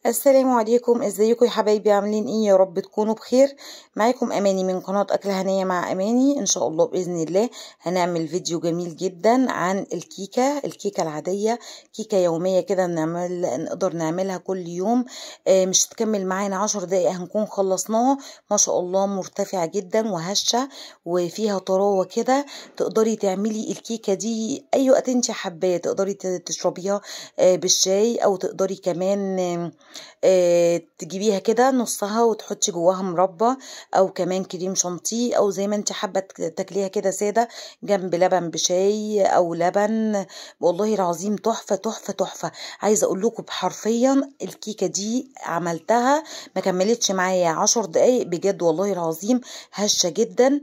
السلام عليكم، ازيكم يا حبايبي؟ عاملين ايه؟ يا رب تكونوا بخير. معاكم اماني من قناة اكل هنية مع اماني. ان شاء الله باذن الله هنعمل فيديو جميل جدا عن الكيكة العادية، كيكة يومية كده نقدر نعملها كل يوم. مش تكمل معانا 10 دقايق هنكون خلصناها. ما شاء الله مرتفعة جدا وهشة وفيها طراوة كده. تقدري تعملي الكيكة دي اي وقت انت حباه، تقدري تشربيها بالشاي، او تقدري كمان تجيبيها كده نصها وتحطي جواها مربى او كمان كريم شانتيه، او زي ما انت حابه تاكليها كده ساده جنب لبن بشاي او لبن. والله العظيم تحفه تحفه تحفه. عايزه اقول لكم حرفيا الكيكه دي عملتها ما كملتش معايا 10 دقايق بجد، والله العظيم هشه جدا.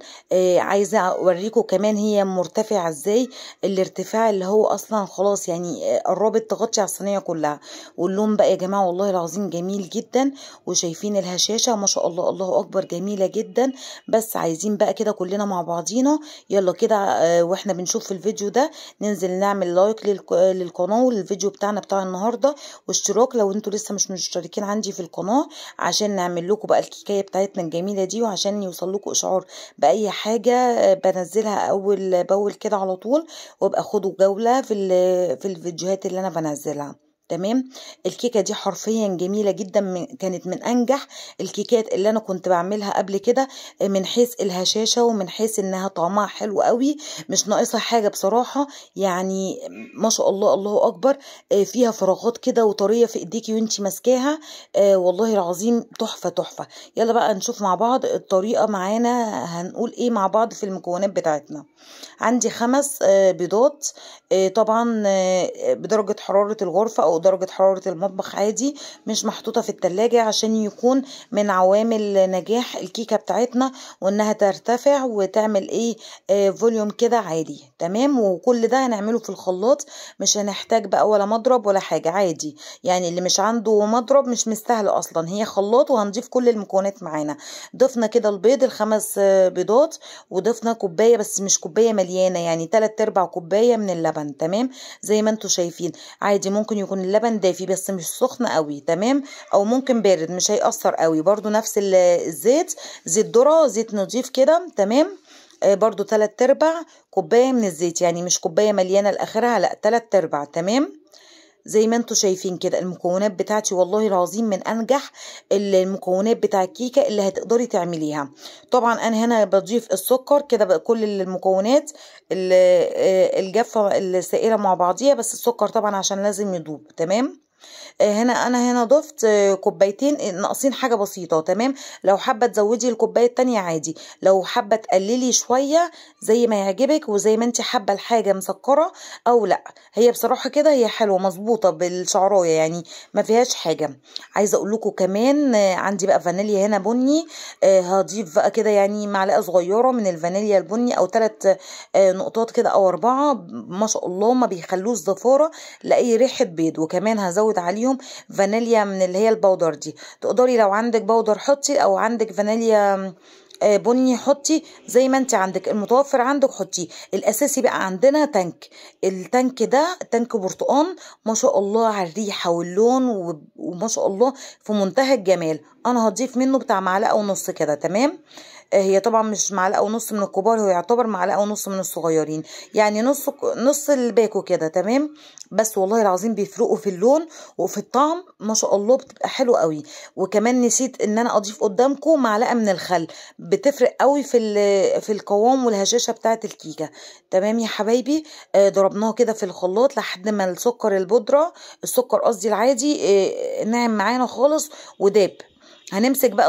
عايزه اوريكم كمان هي مرتفعه ازاي. الارتفاع اللي هو اصلا خلاص يعني قربت تغطي على الصينيه كلها. واللون بقى يا جماعه والله العظيم جميل جدا، وشايفين الهشاشه ما شاء الله، الله اكبر، جميله جدا. بس عايزين بقى كده كلنا مع بعضينا يلا كده واحنا بنشوف الفيديو ده ننزل نعمل لايك للقناه وللفيديو بتاعنا بتاع النهارده، واشتراك لو انتوا لسه مش مشتركين عندي في القناه، عشان نعمل لكم بقى الكيكايه بتاعتنا الجميله دي، وعشان يوصل لكم اشعار باي حاجه بنزلها اول باول كده على طول. وابقى خدوا جوله في الفيديوهات اللي انا بنزلها. تمام. الكيكه دي حرفيا جميله جدا، كانت من انجح الكيكات اللي انا كنت بعملها قبل كده، من حيث الهشاشه ومن حيث انها طعمها حلو قوي، مش ناقصها حاجه بصراحه يعني. ما شاء الله، الله اكبر. فيها فراغات كده وطريه في ايديكي وانتي ماسكاها. والله العظيم تحفه تحفه. يلا بقى نشوف مع بعض الطريقه معانا. هنقول ايه مع بعض في المكونات بتاعتنا؟ عندي 5 بيضات، طبعا بدرجة حرارة الغرفة او درجة حرارة المطبخ عادي، مش محطوطة في التلاجة، عشان يكون من عوامل نجاح الكيكة بتاعتنا وانها ترتفع وتعمل ايه فوليوم كده عالي. تمام. وكل ده هنعمله في الخلاط، مش هنحتاج بقى ولا مضرب ولا حاجة، عادي يعني. اللي مش عنده مضرب مش مستاهل اصلا، هي خلاط. وهنضيف كل المكونات معانا. ضفنا كده البيض ال5 بيضات، وضفنا كوباية بس مش كوباية مليانة، يعني 3/4 كوباية من اللبن. تمام. زي ما انتوا شايفين عادي، ممكن يكون اللبن دافي بس مش سخن قوي. تمام. او ممكن بارد مش هيأثر قوي. برضو نفس الزيت، زيت ذرة، زيت نضيف كده. تمام. برضو 3/4 كوباية من الزيت، يعني مش كوباية مليانة لاخرها، لا 3/4. تمام. زي ما انتوا شايفين كده المكونات بتاعتي والله العظيم من انجح المكونات بتاع الكيكه اللي هتقدري تعمليها. طبعا انا هنا بضيف السكر كده بقى، كل المكونات الجافه السائله مع بعضيها، بس السكر طبعا عشان لازم يدوب. تمام. انا هنا ضفت كوبايتين ناقصين حاجه بسيطه. تمام. لو حابه تزودي الكوبايه التانية عادي، لو حابه تقللي شويه زي ما يعجبك، وزي ما انت حابه الحاجه مسكره او لا. هي بصراحه كده هي حلوه مظبوطه بالشعرايه يعني، ما فيهاش حاجه. عايزه اقول لكم كمان عندي بقى فانيليا هنا بني. هضيف بقى كده يعني معلقه صغيره من الفانيليا البني، او 3 نقطات كده او 4. ما شاء الله ما بيخلوش زفاره لاي ريحه بيض. وكمان هزود عليهم فانيليا من اللي هي البودر دي. تقدري لو عندك بودر حطي، او عندك فانيليا بني حطي، زي ما انت عندك المتوفر عندك حطيه. الاساسي بقى عندنا التانك ده تانك برتقان. ما شاء الله على الريحه واللون، وما شاء الله في منتهى الجمال. انا هضيف منه بتاع معلقه ونص كده. تمام. هي طبعا مش معلقه ونص من الكبار، هو يعتبر معلقه ونص من الصغيرين، يعني نص الباكو كده. تمام. بس والله العظيم بيفرقوا في اللون وفي الطعم، ما شاء الله بتبقى حلوه قوي. وكمان نسيت ان انا اضيف قدامكم معلقه من الخل، بتفرق قوي في القوام والهشاشه بتاعه الكيكه. تمام يا حبايبي. ضربناها كده في الخلاط لحد ما السكر قصدي العادي ناعم معانا خالص وداب. هنمسك بقى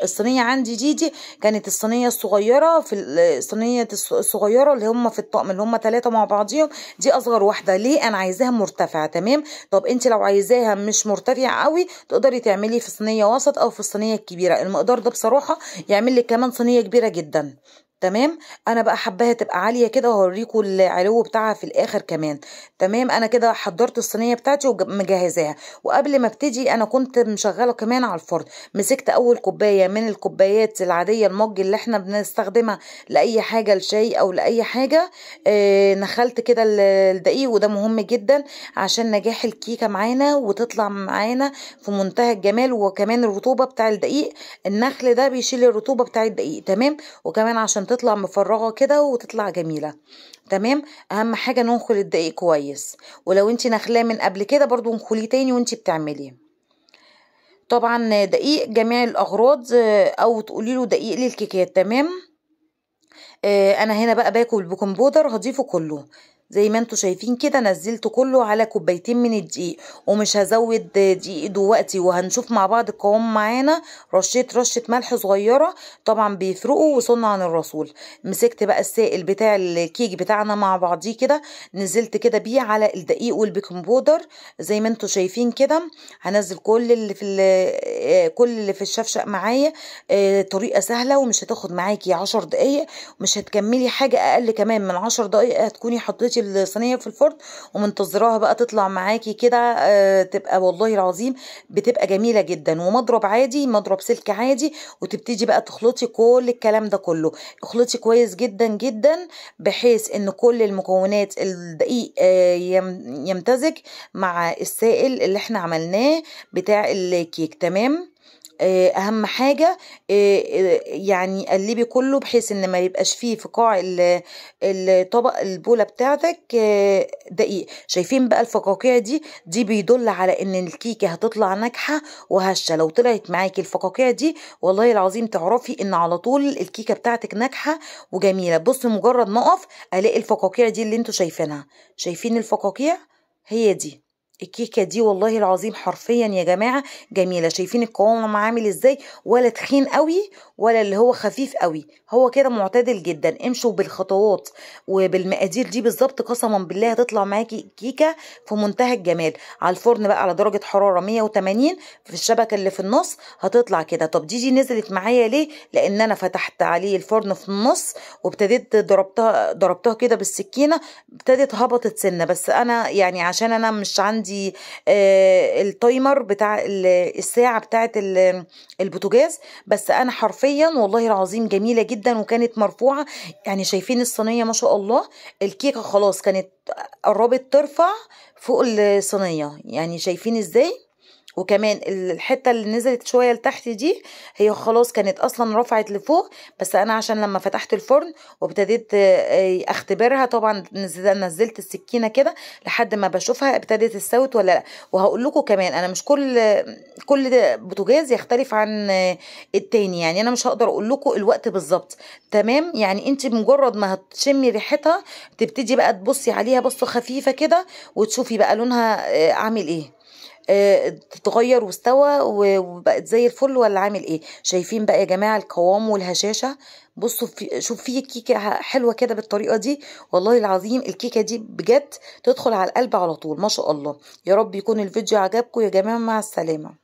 الصينيه عندي دي كانت الصينيه الصغيره، في الصينيه الصغيره اللي هم في الطقم اللي هم 3 مع بعضيهم، دي اصغر واحده. ليه؟ انا عايزاها مرتفعه. تمام. طب انت لو عايزاها مش مرتفعه قوي تقدري تعملي في صينيه وسط او في الصينيه الكبيره. المقدار ده بصراحه يعمل لك كمان صينيه كبيره جدا. تمام. انا بقى حباها تبقى عاليه كده، وهوريكم العلو بتاعها في الاخر كمان. تمام. انا كده حضرت الصينيه بتاعتي ومجهزاها، وقبل ما ابتدي انا كنت مشغله كمان على الفرن. مسكت اول كوبايه من الكوبايات العاديه، المج اللي احنا بنستخدمها لاي حاجه، لشاي او لاي حاجه. نخلت كده الدقيق، وده مهم جدا عشان نجاح الكيكه معانا وتطلع معانا في منتهى الجمال. وكمان الرطوبه بتاع الدقيق، النخل ده بيشيل الرطوبه بتاع الدقيق. تمام. وكمان عشان تطلع مفرغه كده وتطلع جميله. تمام. اهم حاجه ننخل الدقيق كويس، ولو انت نخلاه من قبل كده برضو انخليه تاني وانت بتعمليه. طبعا دقيق جميع الاغراض، او تقولي له دقيق للكيكات. تمام. انا هنا بقى باكل بيكنج بودر، هضيفه كله زي ما انتوا شايفين كده. نزلته كله على كوبايتين من الدقيق، ومش هزود دقيق دلوقتي، وهنشوف مع بعض القوام معانا. رشيت رشة ملح صغيرة، طبعا بيفرقوا وصلنا عن الرسول. مسكت بقى السائل بتاع الكيك بتاعنا مع بعضيه كده، نزلت كده بيه على الدقيق والبيكنج بودر زي ما انتوا شايفين كده. هنزل كل اللي في الشفشق معايا. طريقة سهلة ومش هتاخد معاكي 10 دقايق، مش هتكملي حاجة اقل كمان من 10 دقايق. هتكوني حطيتي الصينيه في الفرن ومنتظراها بقى تطلع معاكي كده. تبقى والله العظيم بتبقى جميله جدا. ومضرب عادي، مضرب سلك عادي، وتبتدي بقى تخلطي كل الكلام ده كله. اخلطي كويس جدا جدا، بحيث ان كل المكونات الدقيق يمتزج مع السائل اللي احنا عملناه بتاع الكيك. تمام. اهم حاجة يعني قلبي كله، بحيث ان ما يبقاش فيه في قاع الطبق البولة بتاعتك دقيق. شايفين بقى الفقاقيع دي بيدل على ان الكيكة هتطلع ناجحة وهشة. لو طلعت معاكي الفقاقيع دي والله العظيم تعرفي ان على طول الكيكة بتاعتك ناجحة وجميلة. بص، مجرد ما اقف الاقي الفقاقيع دي اللي انتوا شايفينها. شايفين الفقاقيع؟ هي دي الكيكة دي والله العظيم حرفيا يا جماعة جميلة. شايفين القوام عامل ازاي؟ ولا تخين قوي ولا اللي هو خفيف قوي، هو كده معتدل جدا. امشوا بالخطوات وبالمقادير دي بالظبط، قسما بالله هتطلع معاكي كيكة في منتهى الجمال. على الفرن بقى على درجة حرارة 180 في الشبكة اللي في النص هتطلع كده. طب دي نزلت معايا ليه؟ لان انا فتحت عليه الفرن في النص وابتديت ضربتها كده بالسكينة، ابتدت هبطت سنة. بس انا يعني عشان انا مش عندي التايمر بتاع الساعة بتاعت البوتاجاز، بس انا حرفيا والله العظيم جميلة جدا وكانت مرفوعة. يعني شايفين الصينية ما شاء الله، الكيكة خلاص كانت قربت ترفع فوق الصينية. يعني شايفين ازاي؟ وكمان الحته اللي نزلت شويه لتحت دي هي خلاص كانت اصلا رفعت لفوق، بس انا عشان لما فتحت الفرن وابتديت اختبرها، طبعا نزلت السكينه كده لحد ما بشوفها ابتدت استوت ولا لا. وهقول لكم كمان انا مش كل بوتاجاز يختلف عن التاني، يعني انا مش هقدر اقول لكم الوقت بالظبط. تمام. يعني انت مجرد ما هتشمي ريحتها تبتدي بقى تبصي عليها بصه خفيفه كده وتشوفي بقى لونها عامل ايه، تتغير واستوى وبقت زي الفل ولا عامل ايه. شايفين بقى يا جماعه القوام والهشاشه؟ بصوا شوف في كيكه حلوه كده بالطريقه دي. والله العظيم الكيكه دي بجد تدخل على القلب على طول ما شاء الله. يا رب يكون الفيديو عجبكم يا جماعه. مع السلامه.